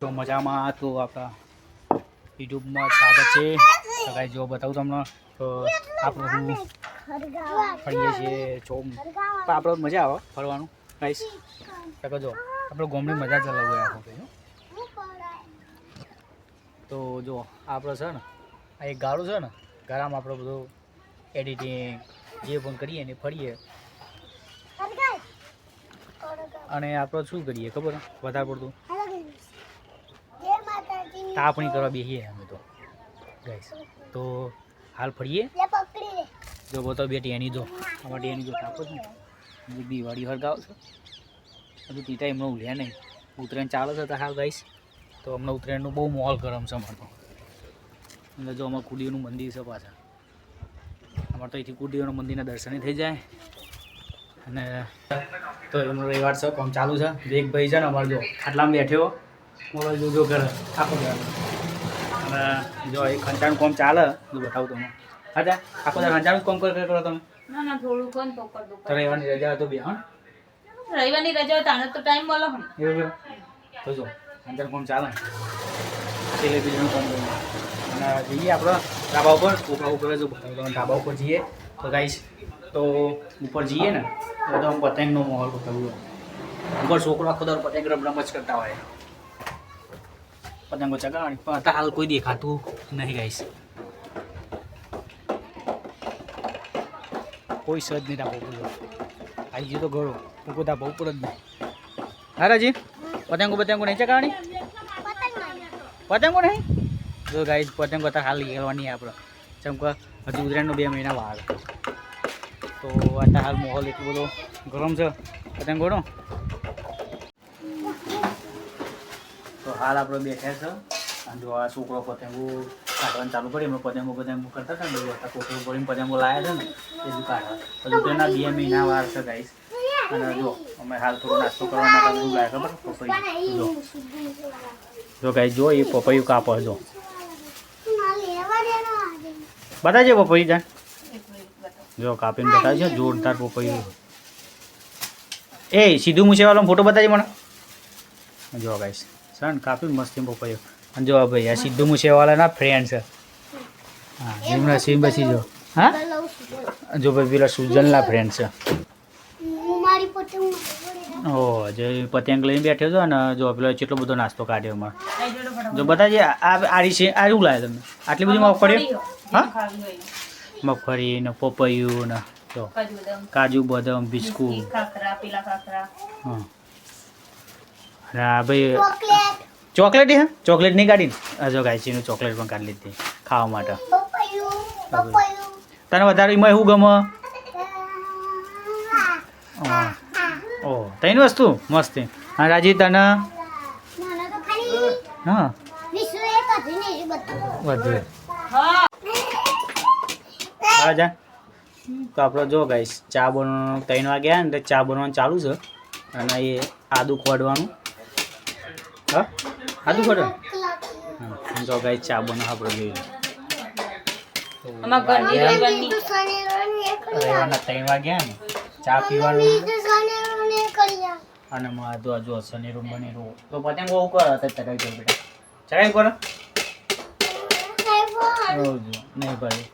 તો મજામાં તો આપણા યુટ્યુબમાં સ્વાગત છે. તો ગાઈસ જો બતાવું તમને તો આપણે હું ફરીએ છીએ ચોમ તો આપણે મજા આવે ફરવાનું ગાઈસ. તો જો આપણે ગામની મજા જ અલગ હોય આખો. તો જો આપણે છે ને આ એક ગાળું છે ને ગાળામાં આપણે બધું એડિટિંગ જે પણ કરીએ ને ફરીએ અને આપણે શું કરીએ ખબર વધારે પડતું તાપણી કરવા બેસીએ અમે તો ગાઈસ. તો હાલ ફરીએ જો બતો બે ટેની જો અમારે ટેની જો તાપો છે ને દિવાળી હળગાવ છે હજુ તી ટાઈમ ઉલ્યા નહીં ઉત્તરાયણ ચાલે છે તો હાલ ગાઈસ. તો હમણાં ઉત્તરાયણનું બહુ માહોલ ગરમ છે અમારે તો. એટલે જો અમારે કુડીઓનું મંદિર છે પાછા અમારે તો અહીંથી કુડીઓના મંદિરના દર્શન થઈ જાય. અને તો એમનો રવિવાર છે કામ ચાલુ છે. એક ભાઈ છે ને અમારે જો ખાટલામાં બેઠ્યો મોબાઈલ જોજો કરે આખો અને જો એ ખંચાનું કામ ચાલે જો બતાવું તમને. હા આખો ખંચાનું કામ કરો તમે? ના ના થોડું કોણ તો કર દો. તો રવિવારની રજા હતો બે હા રવિવારની રજા હોય તાને તો ટાઈમ મળે હમ. એવું તો જો ખંચાનું કામ ચાલે ટેલિવિઝનનું કામ કરીએ અને જઈએ આપણે ધાબા ઉપર છોકરા ઉપર જો બતાવું તમે ધાબા ઉપર જઈએ તો ગાઈશ. તો ઉપર જઈએ ને તો પતંગનો માહોલ બતાવ્યો ઉપર છોકરો આખો દર પતંગ રમત જ કરતા હોય પતંગો ચગાવવાની પણ અત્યારે હાલ કોઈ દેખાતું નહીં ગાઈશ. કોઈ સજ નહીં ધાબા ઉપર આવી ગયો તો ઘરો કોઈ ધાબા ઉપર જ નહીં. હા રાજી પતંગો નહીં ચગાવવાની પતંગો નહીં જો ગાઈશ પતંગો અત્યારે હાલ ખેલવાની આપણે જેમ કે હજુ ઉત્તરાયણનો 2 મહિના વાર તો અત્યારે હાલ માહોલ એટલો બધો ગરમ છે પતંગોનો. તો હાલ આપણે બેઠા છે અને જો આ છોકરો પતંગો કાઢવાનું ચાલુ કરી એમાં પતંગો કરતા હતા ને કોટો ભરીને પતંગો લાવ્યા છે ને એ જ કાઢવા હજુ તેના 2 મહિના વાર છે ગાઈસ. અને જો અમે હાલ થોડો નાસ્તો કરવા માટે બધું લાવ્યા ખબર પપૈયું જો ગાઈસ જો એ પપૈયું કાપો જો બતાવજે પપૈયું જાણ જો કાપીને બતાવજો જોરદાર પપૈયું. એ સીધું મૂછેવાળો ફોટો બતાવજે મને જો ગાઈસ સર કાપી મસ્તી પપૈયું. અને જો ભાઈ આ સીધું મૂછેવાળાના ફ્રેન્ડ છે હા એમના સીમ બસી જો હા જો ભાઈ પેલા સુજલના ફ્રેન્ડ છે. ઓહ જે પતંગ લઈને બેઠો છો ને જો પેલો કેટલો બધો નાસ્તો કાઢ્યો એમાં જો બતાવજે આરી છે આ શું લાવે તમે આટલી બધી મગફળી હા મગફળી ને પપૈયું ને જો કાજુ બદામ બિસ્કુટ હા ભાઈ ચોકલેટ હે ચોકલેટ નહીં કાઢી જો ગાયચીનું ચોકલેટ પણ કાઢી લીધી ખાવા માટે. તને વધારે એમાં શું ગમે? ઓહ તૈની વસ્તુ મસ્ત. હા રાજી તને હા વધુ હા જા. તો આપણે જો ગાઈશ ચા બનવાનું 3 વાગ્યા ને ચા બનવાનું ચાલુ છે અને એ આદુ ખોડવાનું હા આદુ ખોડવાનું હા જો ગાઈશ ચા બનાવ આપણે જોઈએ રવિવારના 3 વાગ્યા ને ચા પીવાનું અને તો જો શનેરું બનેરું તો પતંગ બહુ કરે ચગાવી કરો બેટા ચગાવી કરો નહીં ભાઈ.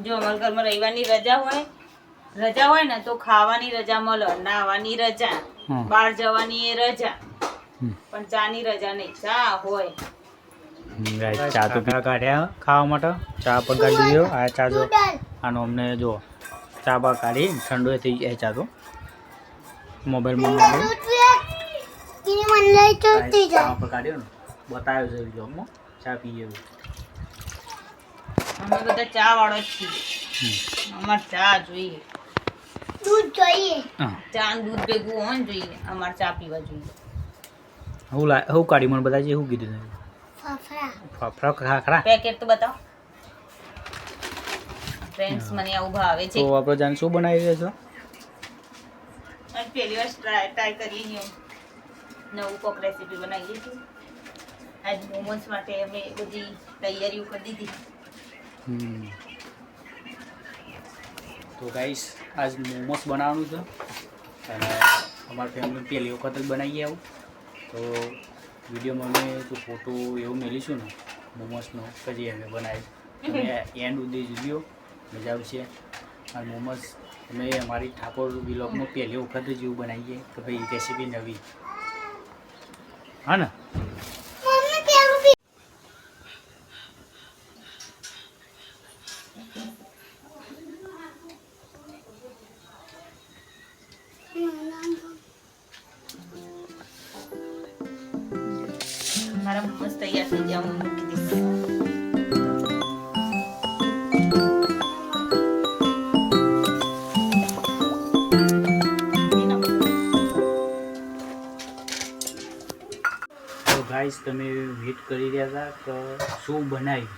જો અમારા ઘરમાં રવિવારની રજા હોય ને તો ખાવાની રજા મળે નાહવાની રજા બહાર જવાની એ રજા પણ ચાની રજા નહીં ચા હોય. ચા તો કાઢ્યા ખાવા માટે ચા પણ કાઢી દીધો આ ચા જો આનો અમને જો ચા બા કાઢી ઠંડો થઈ જાય ચા તો મોબાઈલમાં કાઢ્યો ને બતાવ્યો છે વિડીયોમાં ચા પીએ અમે બધા ચા વાળો જ છીએ અમારે ચા જોઈએ ચા દૂધ ભેગું હોય ને જોઈએ અમારે ચા પીવા જોઈએ. હું કાઢી મને બધા શું કીધું ફાફડા ખાખરા પેકેટ તો બતાવો ફ્રેન્ડ્સ મને આવું ભાવે છે. તો આપણે જાણ શું બનાવી રહ્યા છો? પહેલી વાર ટ્રાય કરીએ નવું કોક રેસીપી બનાવીએ છીએ. આજ મોમોસ માટે અમે બધી તૈયારીઓ કરી દીધી. તો ગાઈસ આજ મોમોસ બનાવવાનું છે અને અમારી ફેમિલી પહેલી વખત જ બનાવીએ આવું તો વિડીયોમાં અમે તો ફોટો એવું મેળીશું ને મોમોસનો કે જે અમે બનાવી તમે એન્ડ સુધી જોજો, મજા આવશે. અને મોમોસ અમે અમારી ઠાકોર બ્લોગમાં પહેલી વખત જ એવું બનાવીએ કે ભાઈ રેસીપી નવી, હા ને. મારા મોમોસ તૈયાર થઈ ગયા, હું મૂકી દઈશ. તો ગાઈસ તમે વેઇટ કરી રહ્યા હતા કે શું બનાવ્યું,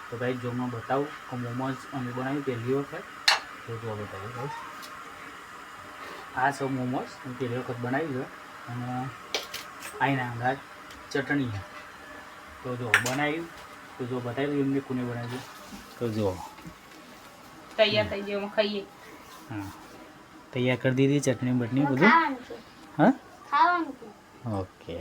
તો ગાઈસ જો હું બતાવું કે મોમોઝ અમે બનાવ્યું પહેલી વખત. તો જો બતાવું ગાઈસ, આ સૌ મોમોઝ અમે પહેલી વખત બનાવ્યું છે. અને આઈના અંગાજ ચટણી છે. તો જો બનાવ્યું, તો જો બતાવ્યું એમને કોને બનાવ્યું, તો જો તૈયાર થઈ ગયો, ખાઈએ. હા તૈયાર કરી દીધી ચટણી બટણી બધું. હા ઓકે.